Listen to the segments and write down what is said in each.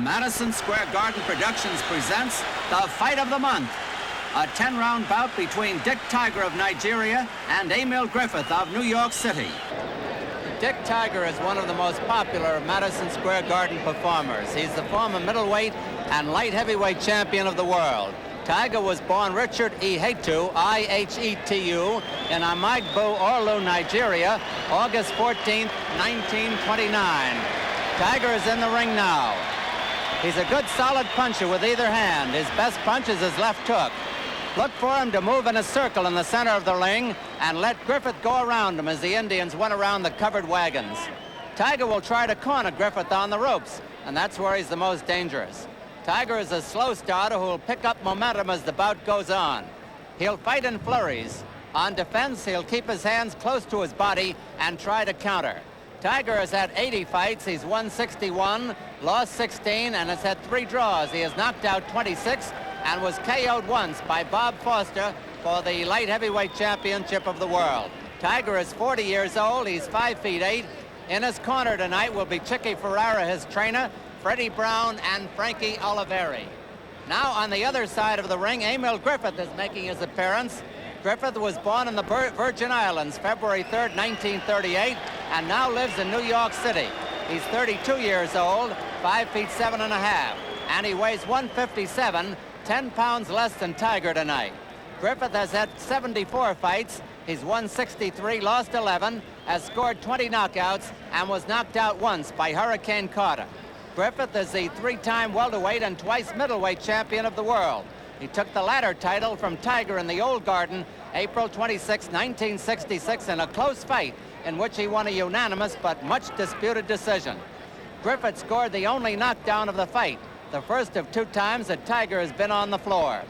Madison Square Garden Productions presents the Fight of the Month, a 10-round bout between Dick Tiger of Nigeria and EMILE Griffith of New York City. Dick Tiger is one of the most popular of Madison Square Garden performers. He's the former middleweight and light heavyweight champion of the world. Tiger was born Richard Ihetu, I-H-E-T-U, in Amagbo, Orlu, Nigeria, August 14, 1929. Tiger is in the ring now. He's a good solid puncher with either hand. His best punch is his left hook. Look for him to move in a circle in the center of the ring and let Griffith go around him as the Indians went around the covered wagons. Tiger will try to corner Griffith on the ropes, and that's where he's the most dangerous. Tiger is a slow starter who will pick up momentum as the bout goes on. He'll fight in flurries. On defense, he'll keep his hands close to his body and try to counter. Tiger has had 80 fights. He's won 61, lost 16, and has had 3 draws. He has knocked out 26 and was KO'd once by Bob Foster for the light heavyweight championship of the world. Tiger is 40 years old. He's 5 feet 8. In his corner tonight will be Chicky Ferrara, his trainer, Freddie Brown, and Frankie Oliveri. Now on the other side of the ring, EMILE Griffith is making his appearance. Griffith was born in the Virgin Islands February 3rd, 1938, and now lives in New York City. He's 32 years old, 5 feet 7 and a half, and he weighs 157, 10 pounds less than Tiger tonight. Griffith has had 74 fights. He's won 63, lost 11, has scored 20 knockouts, and was knocked out once by Hurricane Carter. Griffith is the 3-time welterweight and twice middleweight champion of the world. He took the latter title from Tiger in the Old Garden, April 26, 1966, in a close fight in which he won a unanimous but much disputed decision. Griffith scored the only knockdown of the fight, the first of 2 times that Tiger has been on the floor.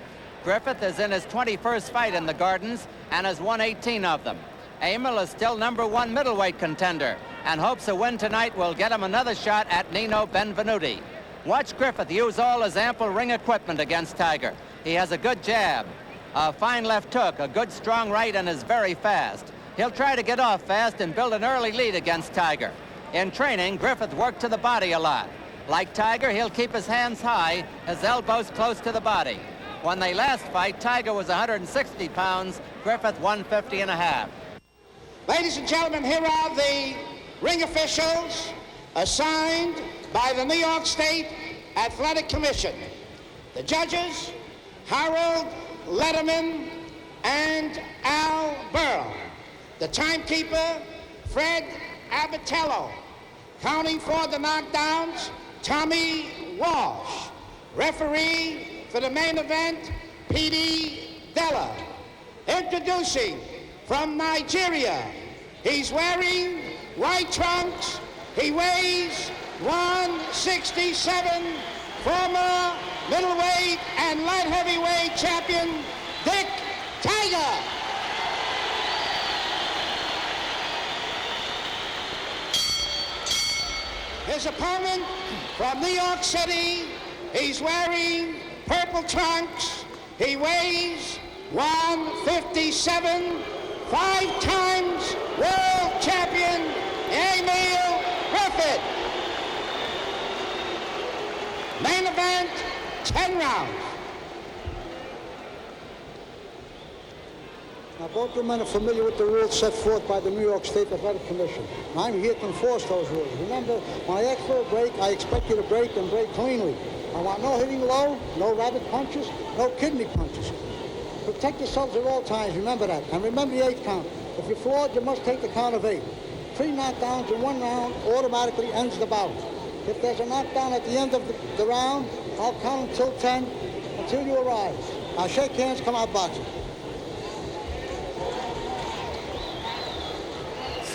Griffith is in his 21st fight in the Gardens and has won 18 of them. EMILE is still #1 middleweight contender and hopes a win tonight will get him another shot at Nino Benvenuti. Watch Griffith use all his ample ring equipment against Tiger. He has a good jab, a fine left hook, a good strong right, and is very fast. He'll try to get off fast and build an early lead against Tiger. In training, Griffith worked to the body a lot. Like Tiger, he'll keep his hands high, his elbows close to the body. When they last fight, Tiger was 160 pounds, Griffith 150 and a half. Ladies and gentlemen, here are the ring officials assigned by the New York State Athletic Commission. The judges, Harold Letterman and Al Burr. The timekeeper, Fred Abatello. Counting for the knockdowns, Tommy Walsh. Referee for the main event, P.D. Della. Introducing from Nigeria, he's wearing white trunks. He weighs 167, former middleweight and light heavyweight champion, Dick Tiger. His opponent from New York City, he's wearing purple trunks. He weighs 157, 5 times world champion, EMILE Griffith. Main event, 10 rounds. Now, both the men are familiar with the rules set forth by the New York State Athletic Commission. I'm here to enforce those rules. Remember, when I ask for a break, I expect you to break and break cleanly. I want no hitting low, no rabbit punches, no kidney punches. Protect yourselves at all times, remember that. And remember the 8 count. If you're flawed, you must take the count of 8. 3 knockdowns in 1 round automatically ends the bout. If there's a knockdown at the end of the round, I'll count until 10, until you arrive. Now shake hands, come out boxing.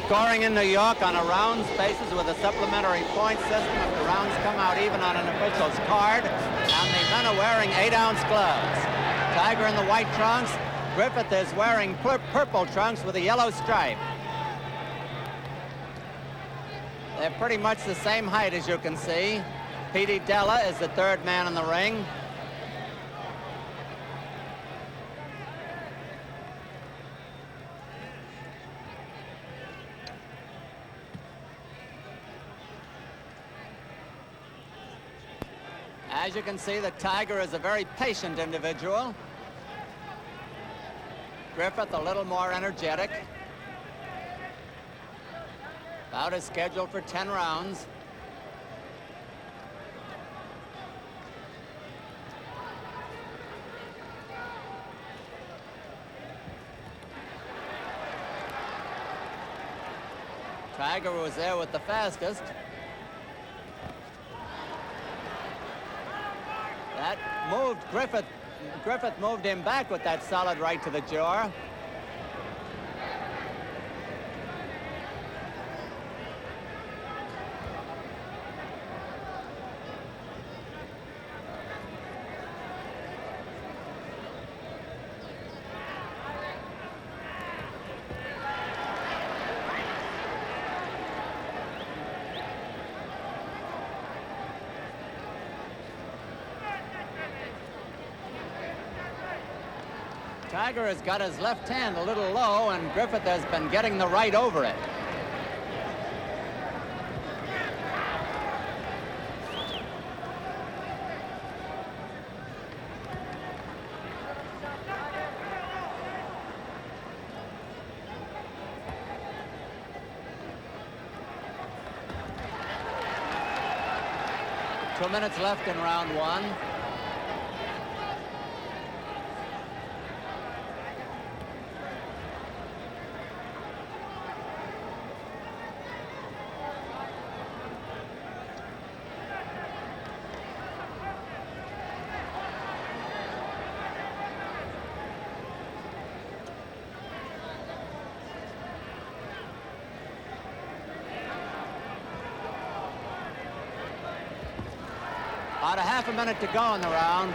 Scoring in New York on a rounds basis with a supplementary point system. If the rounds come out even on an official's card, and the men are wearing 8-ounce gloves. Tiger in the white trunks. Griffith is wearing purple trunks with a yellow stripe. They're pretty much the same height, as you can see. P.D. Della is the 3rd man in the ring. As you can see, the Tiger is a very patient individual. Griffith a little more energetic. Bout is scheduled for 10 rounds. Tiger was there with the fastest. That moved Griffith. Griffith moved him back with that solid right to the jaw. Tiger has got his left hand a little low, and Griffith has been getting the right over it. Two minutes left in round one. About a half a minute to go in the round.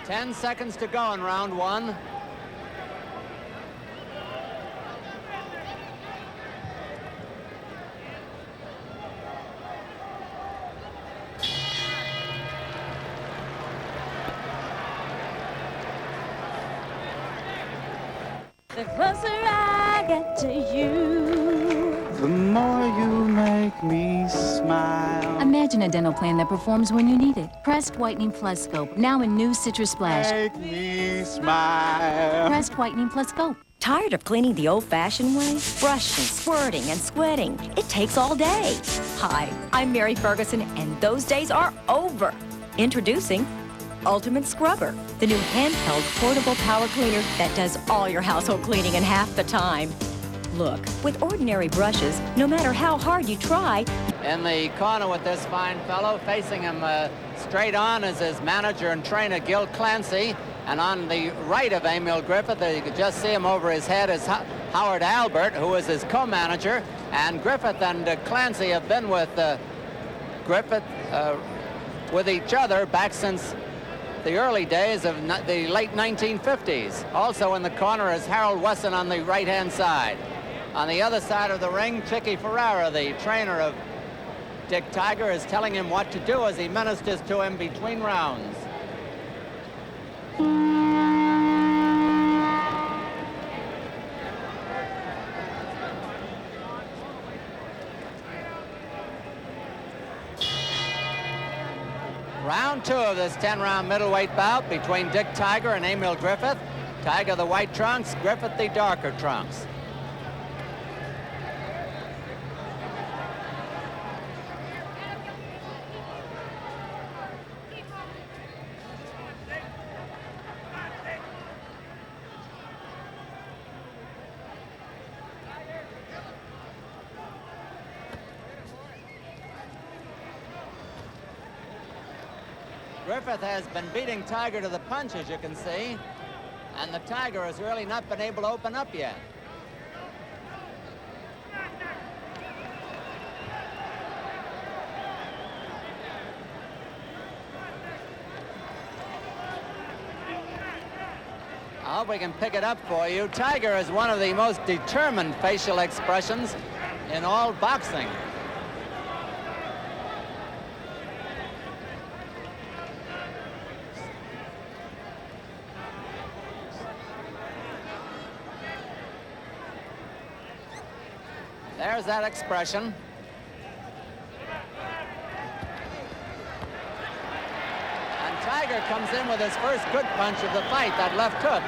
Ten seconds to go in round one. The closer I get to you, the more you make me smile. Imagine a dental plan that performs when you need it. Pressed Whitening Plus Scope, now in new Citrus Splash. Make me smile. Pressed Whitening Plus Scope. tired of cleaning the old-fashioned way? Brushing, squirting, and sweating. It takes all day. Hi, I'm Mary Ferguson, and those days are over. Introducing Ultimate Scrubber, the new handheld portable power cleaner that does all your household cleaning in half the time. Look, with ordinary brushes, no matter how hard you try, In the corner with this fine fellow, facing him straight on is his manager and trainer, Gil Clancy. And on the right of Emile Griffith, you can just see him over his head, is Howard Albert, who is his co-manager. And Griffith and Clancy have been with Griffith with each other back since the early days of the late 1950s. Also in the corner is Harold Wesson on the right-hand side. On the other side of the ring, Chicky Ferrara, the trainer of Dick Tiger, is telling him what to do as he ministers to him between rounds. Round two of this 10-round middleweight bout between Dick Tiger and Emile Griffith. Tiger the white trunks, Griffith the darker trunks. Griffith has been beating Tiger to the punch, as you can see, and the Tiger has really not been able to open up yet. I hope we can pick it up for you. Tiger is one of the most determined facial expressions in all boxing. There's that expression. And Tiger comes in with his first good punch of the fight, that left hook.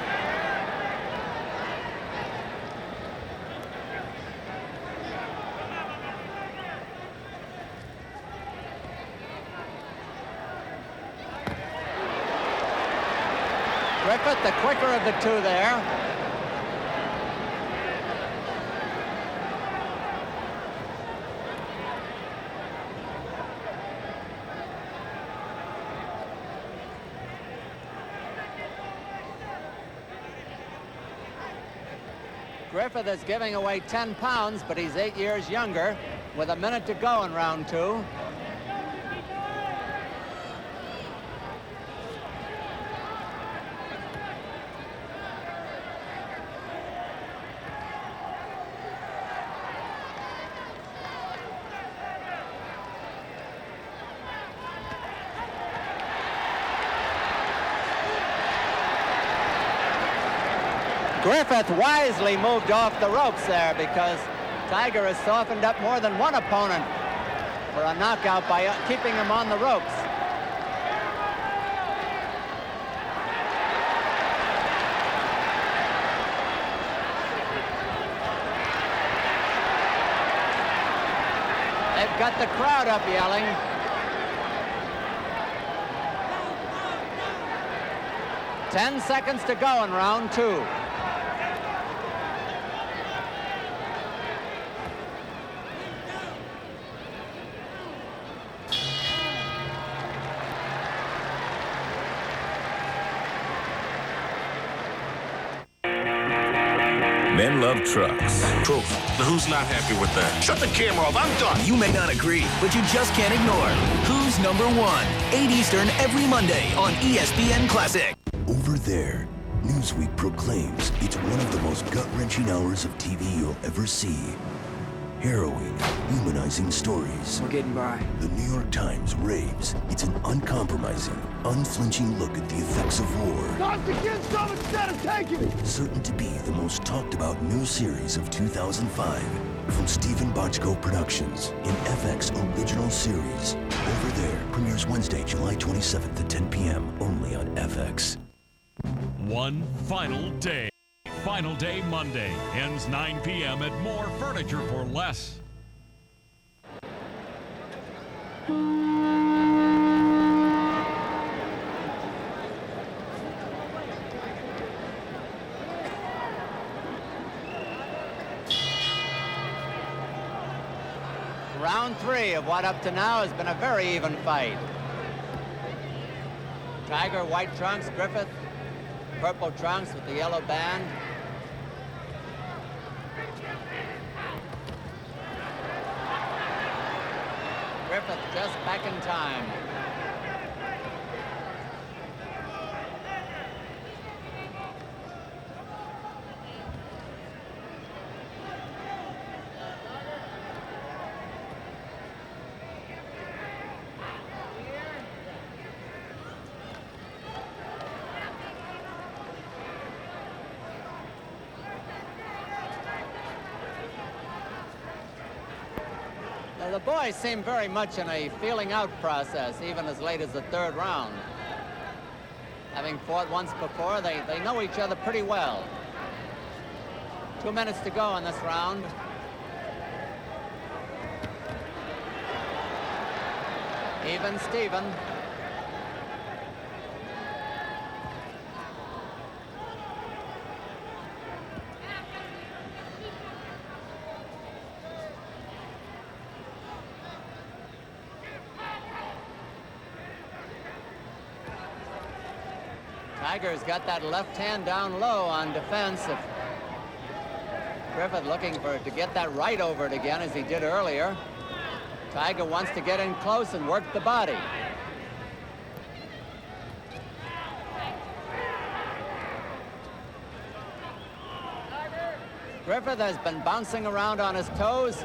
Griffith, the quicker of the two there. Griffith is giving away 10 pounds, but he's 8 years younger, with a minute to go in round two. Griffith wisely moved off the ropes there because Tiger has softened up more than one opponent for a knockout by keeping him on the ropes. They've got the crowd up yelling. Ten seconds to go in round two. Men love trucks. Proof. But who's not happy with that? Shut the camera off. I'm done. You may not agree, but you just can't ignore Who's Number One? 8 Eastern every Monday on ESPN Classic. Over there, Newsweek proclaims it's one of the most gut-wrenching hours of TV you'll ever see. Harrowing, humanizing stories. We're getting by. The New York Times raves it's an uncompromising, unflinching look at the effects of war. Toss the kids some instead of taking it! Certain to be the most talked about new series of 2005 from Stephen Bochco Productions in FX original series. Over There premieres Wednesday, July 27th at 10 p.m. only on FX. One final day. Final day Monday ends 9 p.m. at More Furniture for Less. Round three of what up to now has been a very even fight. Tiger, white trunks, Griffith, purple trunks with the yellow band. Griffith just back in time. The boys seem very much in a feeling out process, even as late as the third round. Having fought once before, they know each other pretty well. 2 minutes to go in this round. Even Steven. Tiger's got that left hand down low on defense. If Griffith looking to get that right over it again as he did earlier. Tiger wants to get in close and work the body. Griffith has been bouncing around on his toes.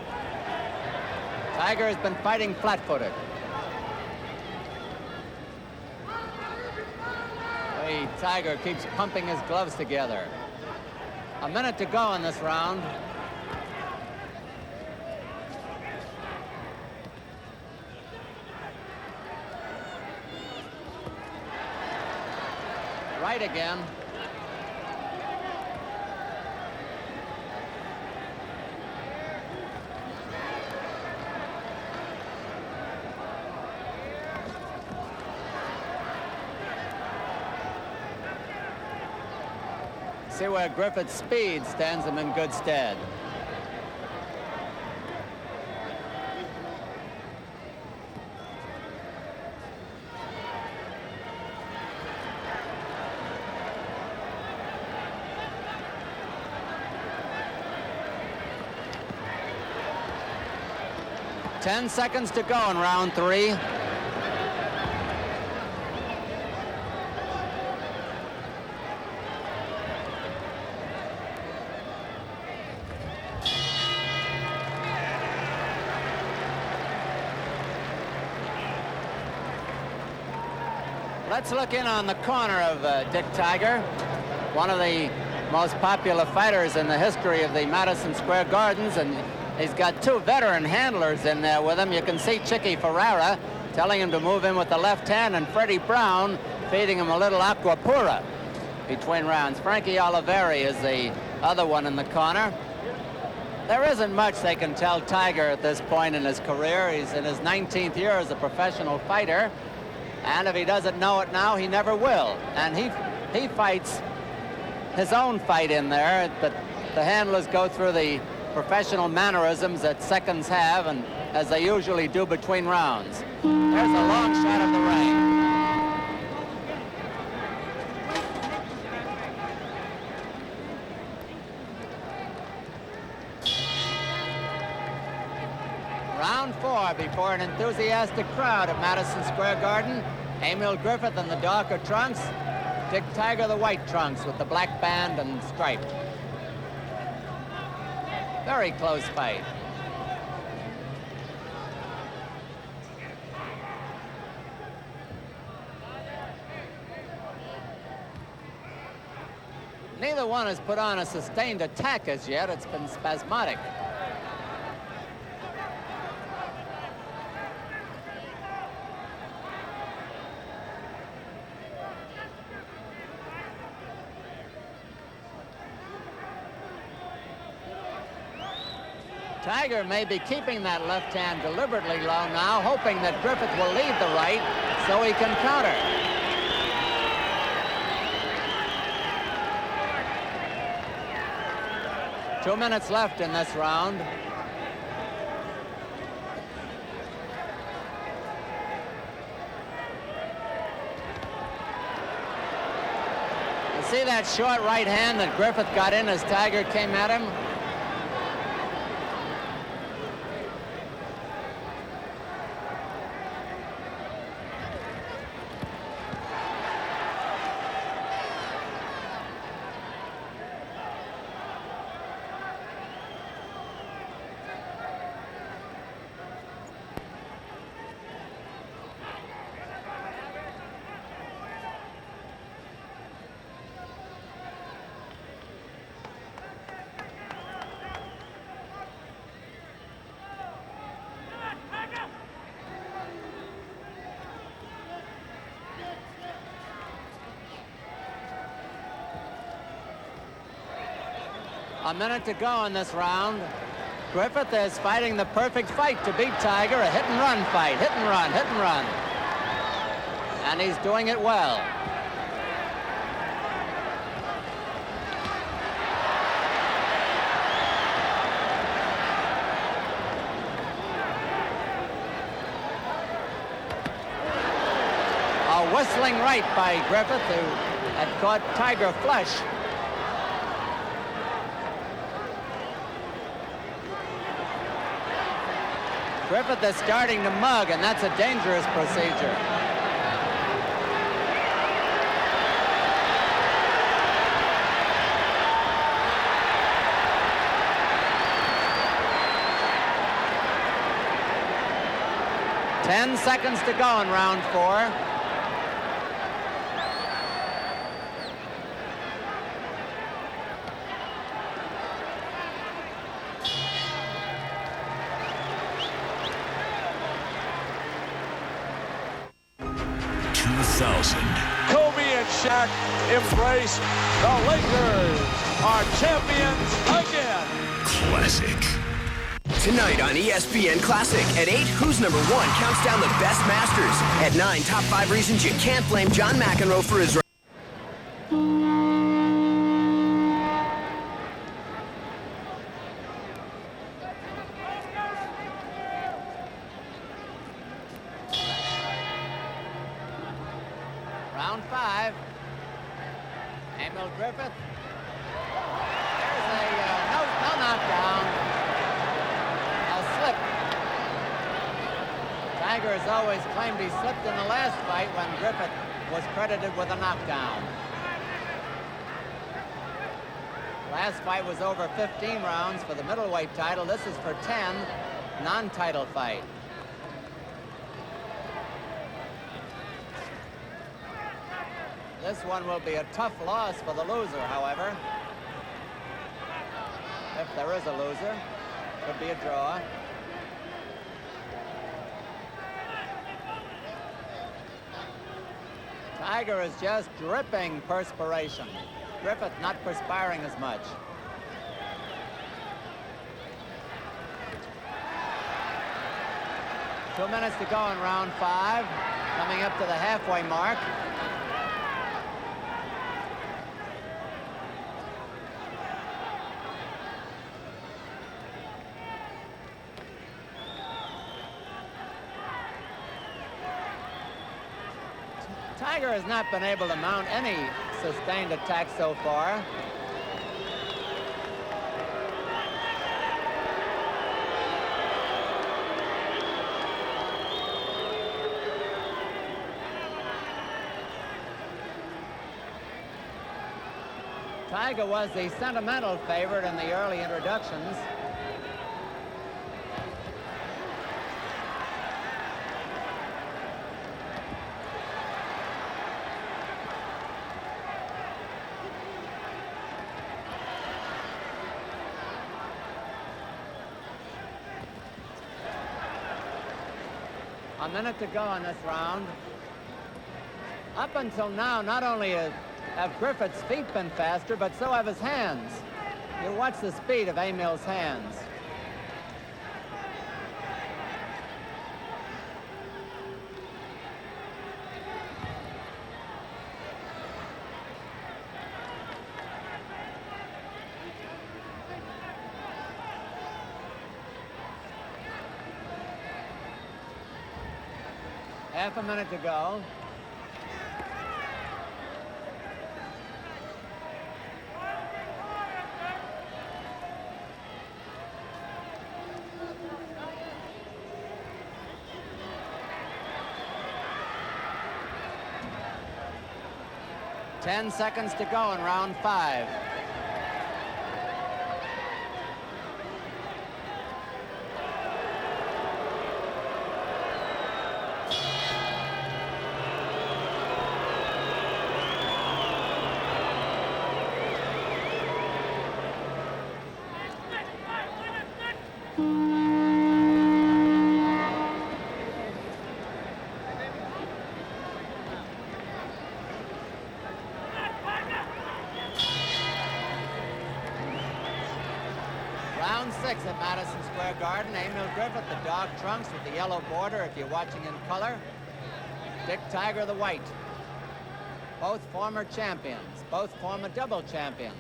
Tiger has been fighting flat-footed. Tiger keeps pumping his gloves together. A minute to go in this round. Right again. See where Griffith's speed stands him in good stead. Ten seconds to go in round 3. Let's look in on the corner of Dick Tiger, one of the most popular fighters in the history of the Madison Square Gardens, and he's got 2 veteran handlers in there with him. You can see Chicky Ferrara telling him to move in with the left hand, and Freddie Brown feeding him a little aqua pura between rounds. Frankie Oliveri is the other one in the corner. There isn't much they can tell Tiger at this point in his career. He's in his 19th year as a professional fighter. And if he doesn't know it now, he never will. And he fights his own fight in there, but the handlers go through the professional mannerisms that seconds have, and as they usually do between rounds. There's a long shot of the ring. Round 4 before an enthusiastic crowd at Madison Square Garden. Emile Griffith in the darker trunks, Dick Tiger the white trunks with the black band and stripe. Very close fight. Neither one has put on a sustained attack as yet. It's been spasmodic. Tiger may be keeping that left hand deliberately low now, hoping that Griffith will lead the right so he can counter. Two minutes left in this round. You see that short right hand that Griffith got in as Tiger came at him? A minute to go in this round. Griffith is fighting the perfect fight to beat Tiger, a hit-and-run fight. Hit and run, hit and run. And he's doing it well. A whistling right by Griffith, who had caught Tiger flush. Griffith is starting to mug, and that's a dangerous procedure. Ten seconds to go in round 4. Kobe and Shaq embrace. The Lakers are champions again. Classic. Tonight on ESPN Classic. At 8, Who's Number 1 counts down the best masters. At 9, top 5 reasons you can't blame John McEnroe for his... Round 5. Emile Griffith. There's a no knockdown. A slip. Tiger has always claimed he slipped in the last fight when Griffith was credited with a knockdown. Last fight was over 15 rounds for the middleweight title. This is for 10, non-title fight. This one will be a tough loss for the loser, however. If there is a loser, could be a draw. Tiger is just dripping perspiration. Griffith not perspiring as much. Two minutes to go in round 5, coming up to the halfway mark. Tiger has not been able to mount any sustained attack so far. Tiger was the sentimental favorite in the early introductions. A minute to go in this round. Up until now, not only have Griffith's feet been faster, but so have his hands. You watch the speed of Emile's hands. Half a minute to go. Ten seconds to go in round 5. Round 6 at Madison Square Garden. Emile Griffith, the dog trunks with the yellow border, if you're watching in color. Dick Tiger, the white. Both former champions, both former double champions.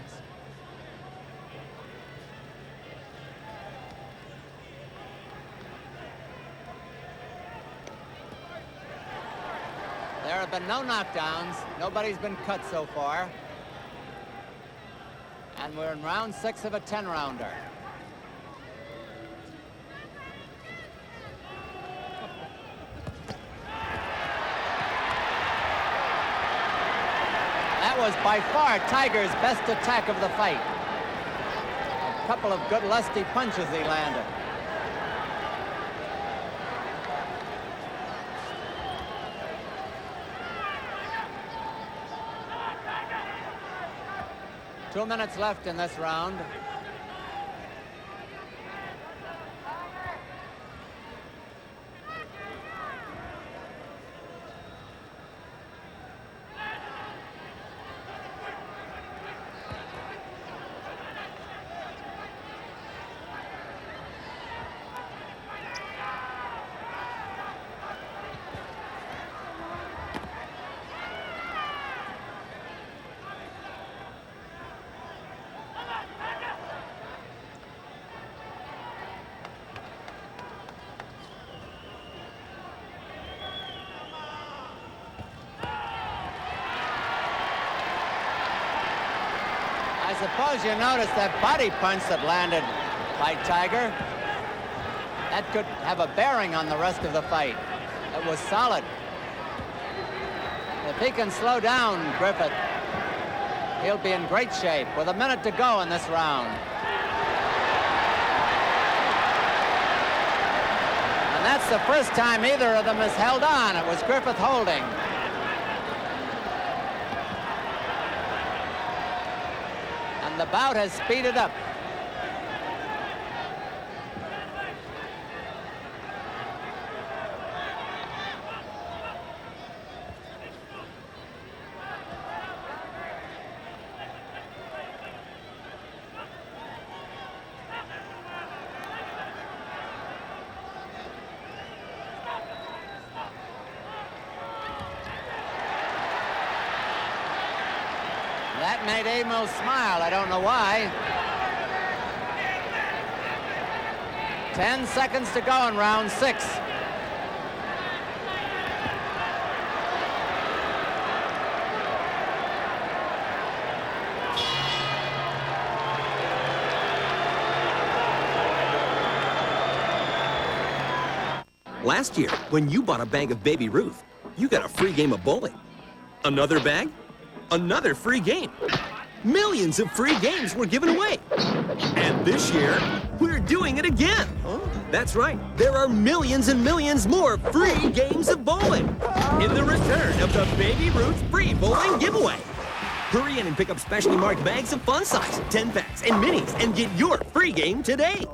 There have been no knockdowns. Nobody's been cut so far. And we're in round 6 of a 10-rounder. That was by far Tiger's best attack of the fight. A couple of good lusty punches he landed. Two minutes left in this round. suppose you noticed that body punch that landed by Tiger. That could have a bearing on the rest of the fight. It was solid. If he can slow down Griffith, he'll be in great shape with a minute to go in this round. And that's the first time either of them has held on. It was Griffith holding. And the bout has speeded up. That made EMILE smile. I don't know why. 10 seconds to go in round 6. Last year, when you bought a bag of Baby Ruth, you got a free game of bowling. Another bag? Another free game. Millions of free games were given away. And this year, we're doing it again. That's right. There are millions and millions more free games of bowling in the return of the Baby Ruth free bowling giveaway. Hurry in and pick up specially marked bags of fun size, 10 packs, and minis, and get your free game today.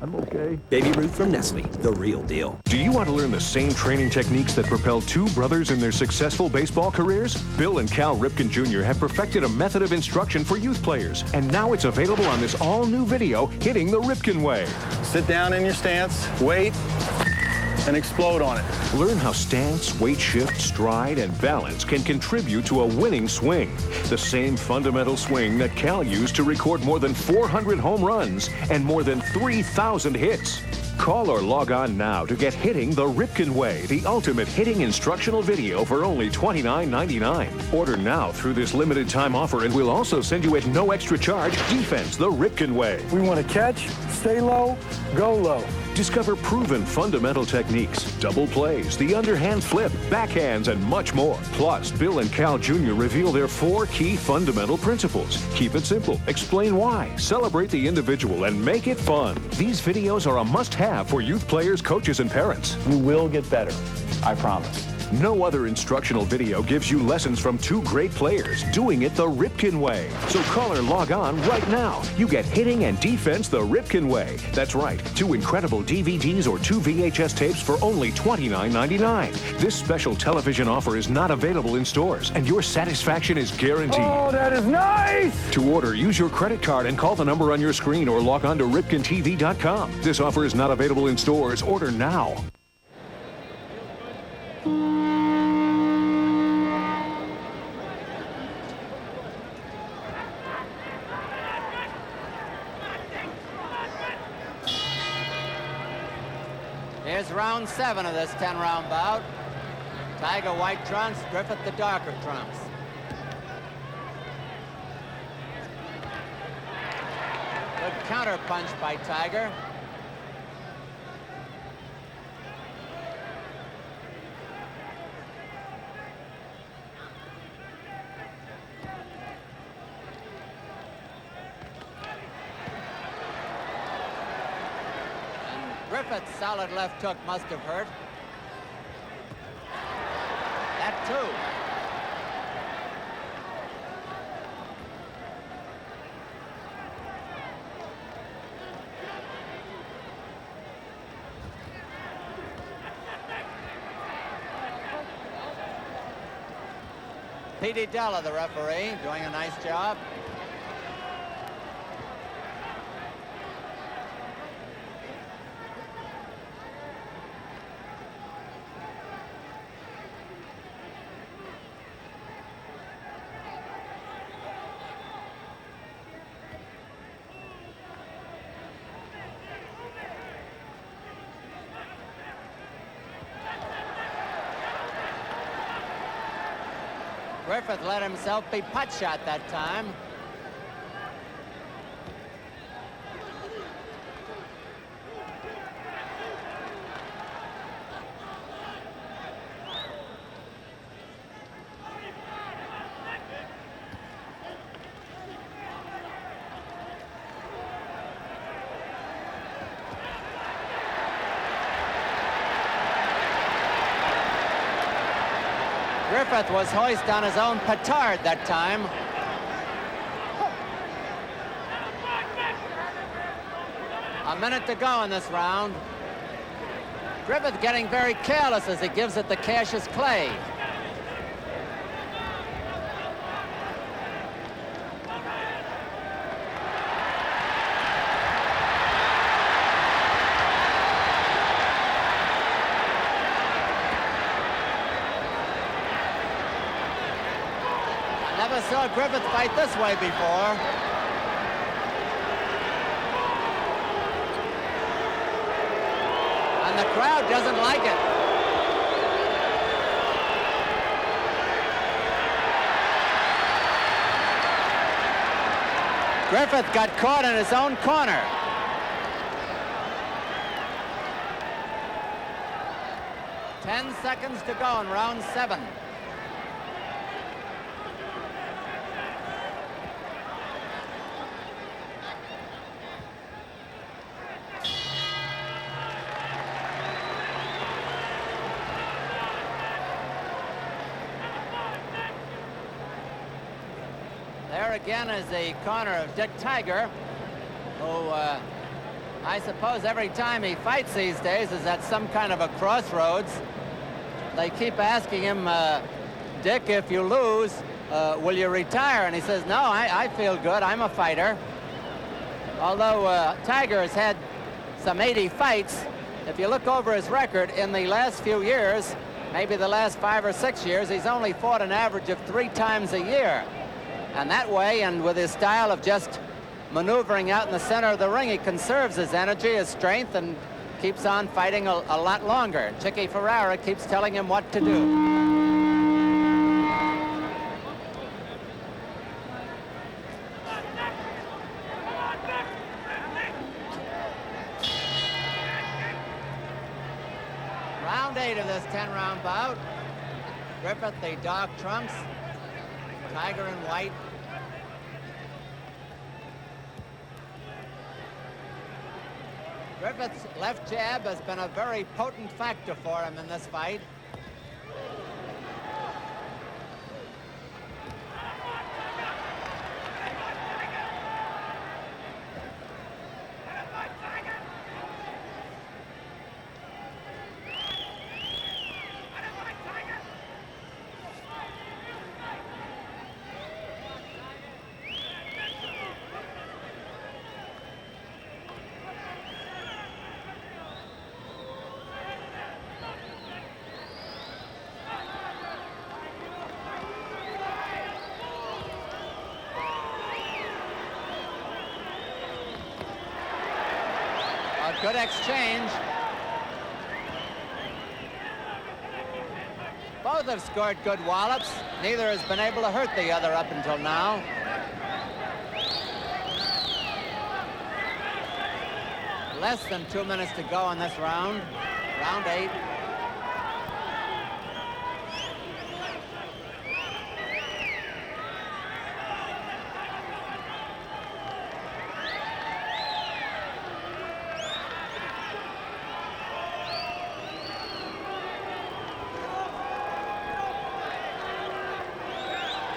I'm okay. Baby Ruth from Nestle, the real deal. Do you want to learn the same training techniques that propelled two brothers in their successful baseball careers? Bill and Cal Ripken Jr. have perfected a method of instruction for youth players, and now it's available on this all-new video, Hitting the Ripken Way. Sit down in your stance, wait, and explode on it. Learn how stance, weight shift, stride, and balance can contribute to a winning swing. The same fundamental swing that Cal used to record more than 400 home runs and more than 3,000 hits. Call or log on now to get Hitting the Ripken Way, the ultimate hitting instructional video for only $29.99. Order now through this limited time offer, and we'll also send you at no extra charge Defense the Ripken Way. We want to catch, stay low, go low. Discover proven fundamental techniques, double plays, the underhand flip, backhands, and much more. Plus, Bill and Cal Jr. reveal their 4 key fundamental principles. Keep it simple, explain why, celebrate the individual, and make it fun. These videos are a must-have for youth players, coaches, and parents. You will get better, I promise. No other instructional video gives you lessons from 2 great players doing it the Ripken way. So call or log on right now. You get Hitting and Defense the Ripken way. That's right, 2 incredible DVDs or 2 VHS tapes for only $29.99. This special television offer is not available in stores, and your satisfaction is guaranteed. Oh, that is nice! To order, use your credit card and call the number on your screen or log on to RipkenTV.com. This offer is not available in stores. Order now. Here's round 7 of this 10-round bout. Tiger white trunks, Griffith the darker trunks. Good counter punch by Tiger. Griffith's solid left hook must have hurt. That too. P.D. Della, the referee, doing a nice job. Griffith let himself be putt shot that time. Griffith was hoist on his own petard that time. A minute to go in this round. Griffith getting very careless as he gives it to Cassius Clay. I never saw Griffith fight this way before. And the crowd doesn't like it. Griffith got caught in his own corner. Ten seconds to go in round 7. There again is the corner of Dick Tiger, who I suppose every time he fights these days is at some kind of a crossroads. They keep asking him, Dick, if you lose, will you retire? And he says, no, I feel good. I'm a fighter. Although Tiger has had some 80 fights, if you look over his record in the last few years, maybe the last 5 or 6 years, he's only fought an average of 3 times a year. And that way, and with his style of just maneuvering out in the center of the ring, he conserves his energy, his strength, and keeps on fighting a lot longer. Chicky Ferrara keeps telling him what to do. Round 8 of this 10-round bout. Griffith, the dark trunks. Tiger in white. Griffith's left jab has been a very potent factor for him in this fight. Good exchange. Both have scored good wallops. Neither has been able to hurt the other up until now. Less than 2 minutes to go in this round. Round 8.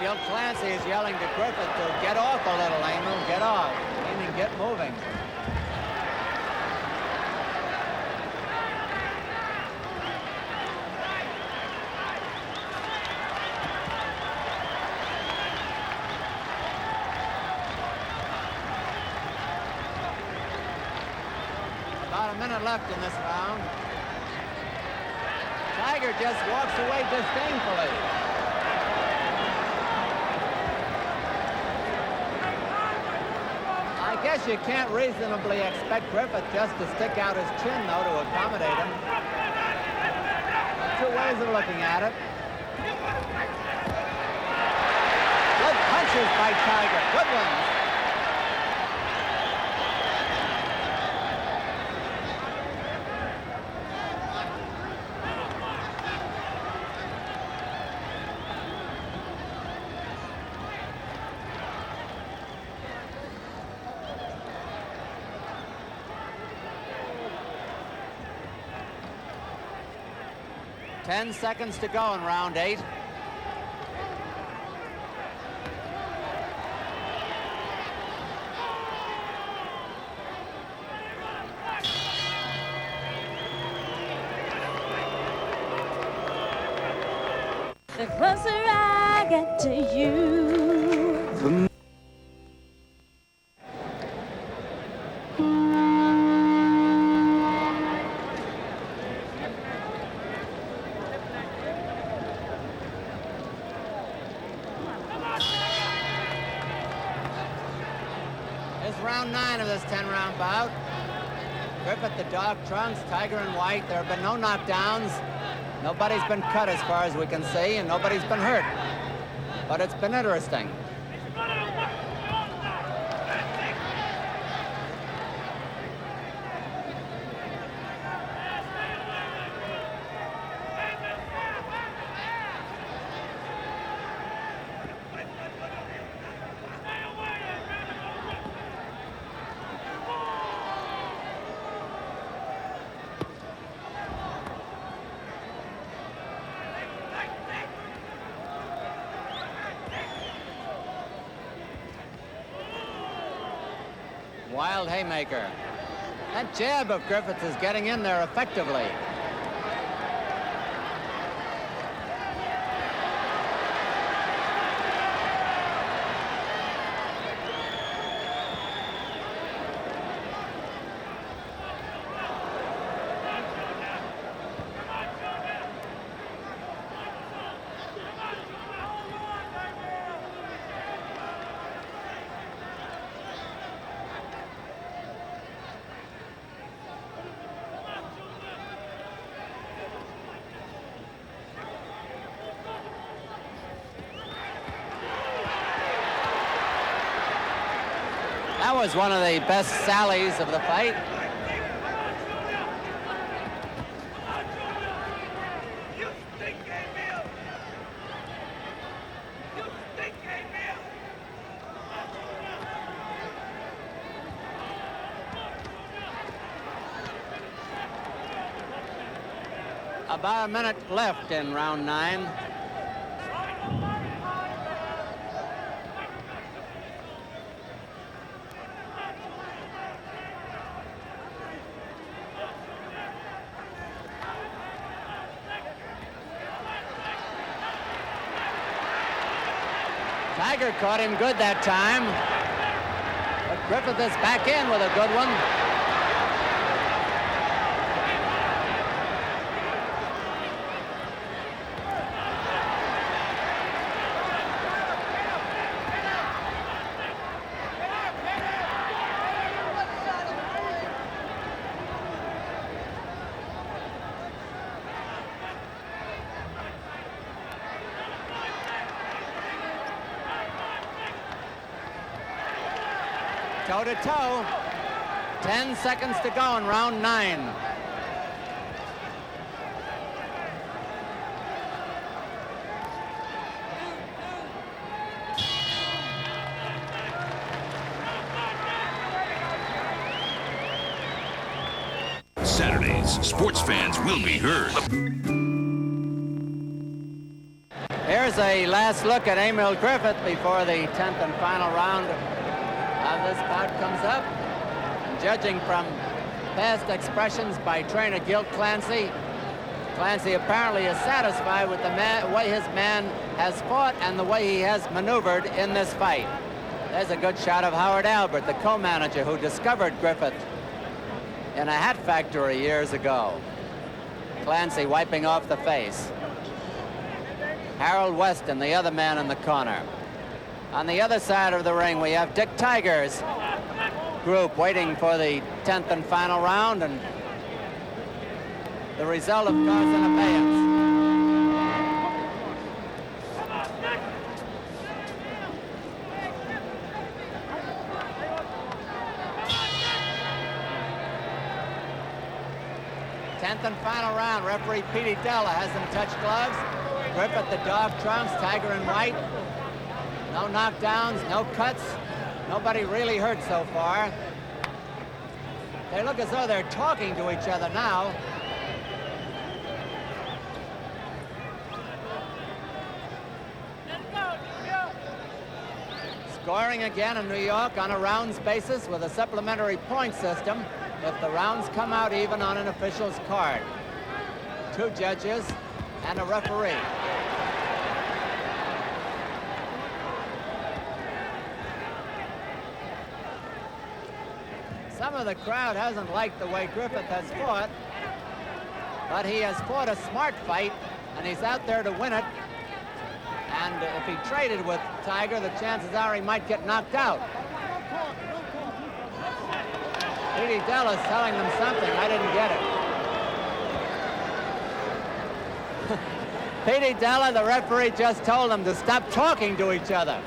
Gil Clancy is yelling to Griffith to get off a little, Emil, get off, meaning get moving. About a minute left in this round. Tiger just walks away disdainfully. I guess you can't reasonably expect Griffith just to stick out his chin, though, to accommodate him. 2 ways of looking at it. Good punches by Tiger. Good ones. Ten seconds to go in round 8. the closer I get to you. It's round 9 of this 10-round bout. Griffith, the dog trunks, Tiger and White. There have been no knockdowns. Nobody's been cut as far as we can see, and nobody's been hurt. But it's been interesting. Wild haymaker. That jab of Griffith is getting in there effectively. That was one of the best sallies of the fight. About a minute left in round 9. Tiger caught him good that time, but Griffith is back in with a good one. Toe-to-toe. 10 seconds to go in round 9. Saturdays, sports fans will be heard. Here's a last look at Emile Griffith before the 10th and final round of this bout comes up. And judging from past expressions by trainer Gil Clancy, Clancy apparently is satisfied with the way his man has fought and the way he has maneuvered in this fight. There's a good shot of Howard Albert, the co-manager who discovered Griffith in a hat factory years ago. Clancy wiping off the face. Harold Weston, the other man in the corner. On the other side of the ring, we have Dick Tiger's group waiting for the 10th and final round, and the result, of course, in abeyance. Tenth and final round. Referee Petey Della has them touch gloves. Griffith, the dog trunks, Tiger in white. No knockdowns, no cuts. Nobody really hurt so far. They look as though they're talking to each other now. Scoring again in New York on a rounds basis with a supplementary point system if the rounds come out even on an official's card. 2 judges and a referee. Some of the crowd hasn't liked the way Griffith has fought, but he has fought a smart fight, and he's out there to win it. And if he traded with Tiger, the chances are he might get knocked out. Petey Della's telling them something. I didn't get it. Petey Della, the referee, just told them to stop talking to each other.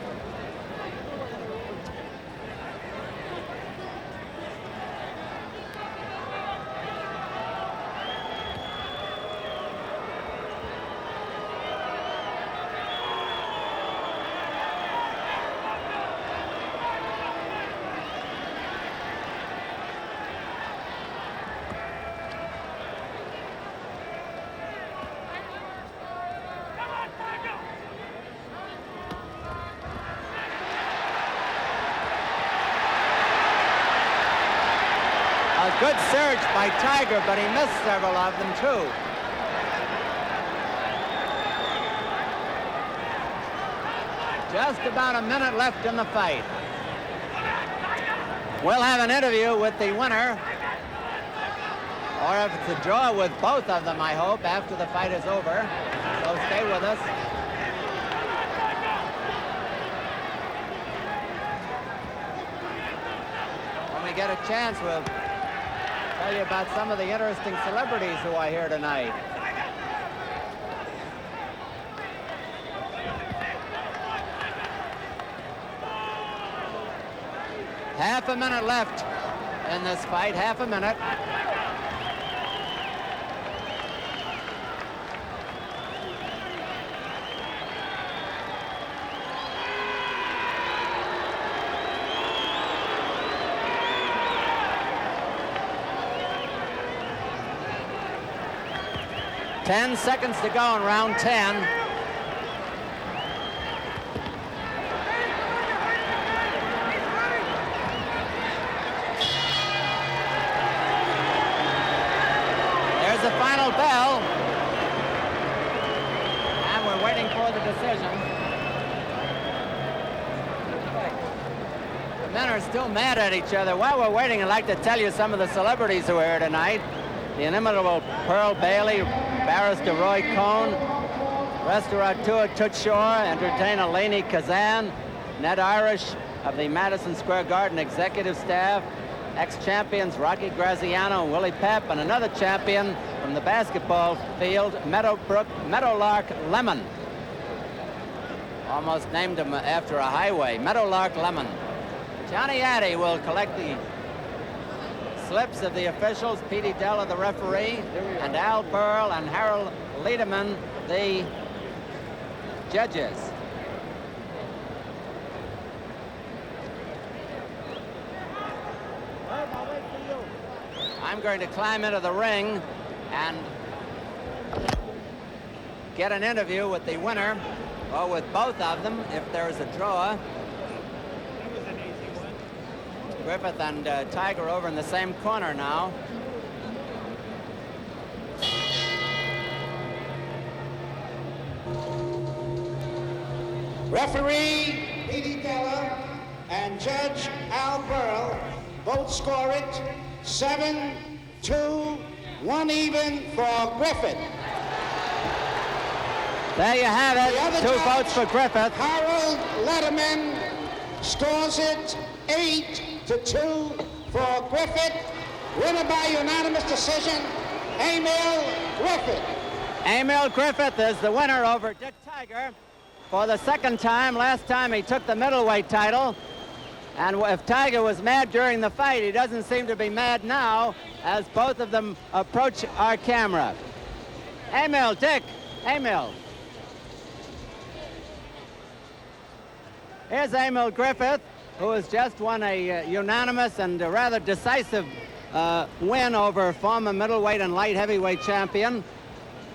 A good surge by Tiger, but he missed several of them, too. Just about a minute left in the fight. We'll have an interview with the winner, or if it's a draw, with both of them, I hope, after the fight is over. So stay with us. When we get a chance, we'll tell you about some of the interesting celebrities who are here tonight. Half a minute left in this fight, half a minute. Ten seconds to go in round 10. There's the final bell. And we're waiting for the decision. The men are still mad at each other. While we're waiting, I'd like to tell you some of the celebrities who are here tonight. The inimitable Pearl Bailey, Barrister Roy Cohn, restaurateur Toots Shore, entertainer Lainey Kazan, Ned Irish of the Madison Square Garden executive staff, ex-champions Rocky Graziano and Willie Pep, and another champion from the basketball field, Meadowlark Lemon. Almost named him after a highway, Meadowlark Lemon. Johnny Addy will collect the slips of the officials, Petey Della, the referee, and Al Burl and Harold Lederman, the judges. I'm going to climb into the ring and get an interview with the winner, or with both of them if there is a draw. Griffith and Tiger over in the same corner now. Referee Petey Della and Judge Al Burl both score it 7-2, 1 even for Griffith. There you have it, 2 votes for Griffith. Harold Lederman scores it 8-2 for Griffith. Winner by unanimous decision, EMILE Griffith. EMILE Griffith is the winner over Dick Tiger for the second time. Last time he took the middleweight title. And if Tiger was mad during the fight, he doesn't seem to be mad now as both of them approach our camera. EMILE, Dick, EMILE. Here's EMILE Griffith, who has just won a unanimous and a rather decisive win over former middleweight and light heavyweight champion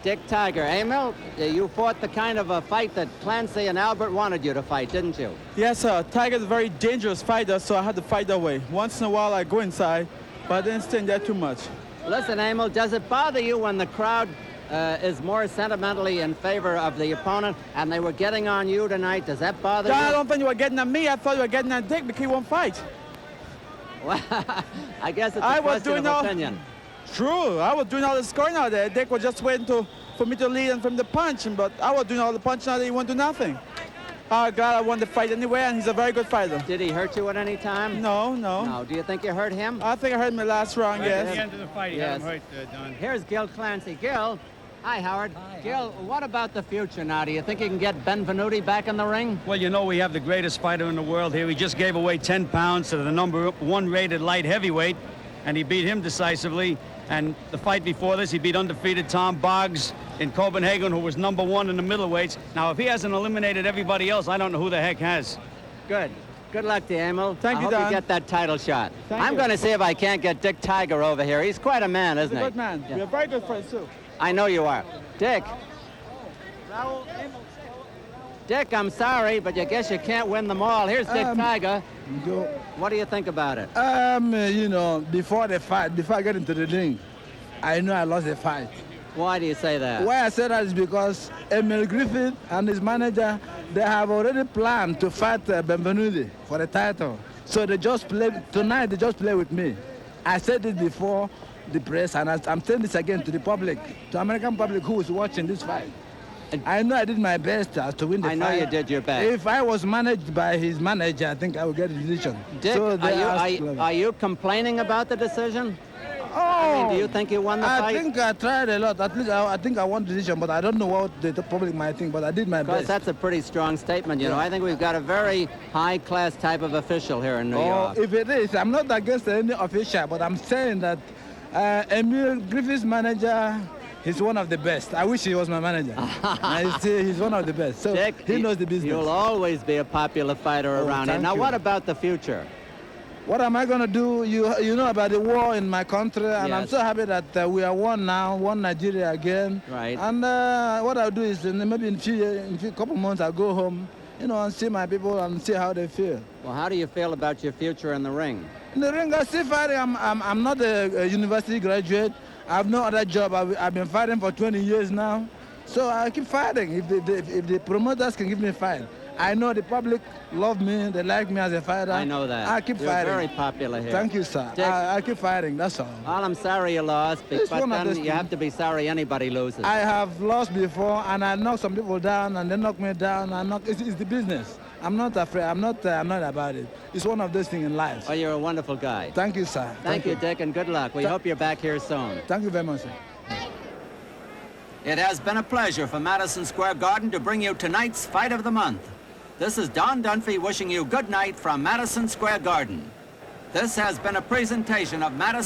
Dick Tiger. EMILE, you fought the kind of a fight that Clancy and Albert wanted you to fight, didn't you? Yes, sir. Tiger's a very dangerous fighter, so I had to fight that way. Once in a while, I go inside, but I didn't stand there too much. Listen, EMILE, does it bother you when the crowd is more sentimentally in favor of the opponent, and they were getting on you tonight? Does that bother you? I don't think you were getting on me. I thought you were getting on Dick because he won't fight. Well, I guess it's a I was question doing of all, opinion. True, I was doing all the scoring out there. Dick was just waiting for me to lead him from the punch, but I was doing all the punching out there. He won't do nothing. Oh, God, I won the fight anyway, and he's a very good fighter. Did he hurt you at any time? No, no. No. Do you think you hurt him? I think I hurt him the last round, Right yes. at the end of the fight, he had him hurt, Don. Here's Gil Clancy. Gil, hi, Howard. Hi, Gil, what about the future now? Do you think you can get Benvenuti back in the ring? Well, you know we have the greatest fighter in the world here. He just gave away 10 pounds to the #1 rated light heavyweight, and he beat him decisively. And the fight before this, he beat undefeated Tom Boggs in Copenhagen, who was #1 in the middleweights. Now, if he hasn't eliminated everybody else, I don't know who the heck has. Good. Good luck to you, Emil. Thank you, I hope Don. you get that title shot. Thank I'm you. going to see if I can't get Dick Tiger over here. He's quite a man, isn't He's he? a good man. Yeah. We're very good friends, too. I know you are. Dick. Dick, I'm sorry, but I guess you can't win them all. Here's Dick Tiger. What do you think about it? You know, before I get into the ring, I know I lost the fight. Why do you say that? Why I say that is because EMILE Griffith and his manager, they have already planned to fight Benvenuti for the title. So they just play, tonight they just play with me. I said it before the press, and I'm saying this again to the public, to American public who is watching this fight. I know I did my best to win the fight. I know you did your best. If I was managed by his manager, I think I would get the decision. Dick, so are you complaining about the decision? Oh, I mean, do you think you won the fight? I think I tried a lot. At least I think I won the decision, but I don't know what the public might think, but I did my Because best. that's a pretty strong statement, you know. I think we've got a very high-class type of official here in New Oh, York. if it is, I'm not against any official, but I'm saying that EMILE Griffith's manager, he's one of the best. I wish he was my manager. He's one of the best. So Dick, he knows the business. You'll always be a popular fighter around here. thank Now, you. what about the future? What am I going to do? You know about the war in my country, and I'm Yes. so happy that we are one now, one Nigeria again. Right. And what I'll do is maybe in a couple months I'll go home, you know, and see my people and see how they feel. Well, how do you feel about your future in the ring? In the ring, I still fighting. I'm not a university graduate. I have no other job. I've been fighting for 20 years now. So I keep fighting. If the promoters can give me a fight. I know the public love me. They like me as a fighter. I know that. I keep You're fighting. very popular here. Thank you, sir. Dick, I keep fighting. That's all. well, I'm sorry you lost, It's but one of then those you have to be sorry anybody loses. I have lost before, and I knocked some people down, and they knocked me down. It's the business. I'm not afraid. I'm not about it. It's one of those things in life. Well, you're a wonderful guy. Thank you, sir. Thank you, Dick, and good luck. We hope you're back here soon. Thank you very much, sir. It has been a pleasure for Madison Square Garden to bring you tonight's Fight of the Month. This is Don Dunphy wishing you good night from Madison Square Garden. This has been a presentation of Madison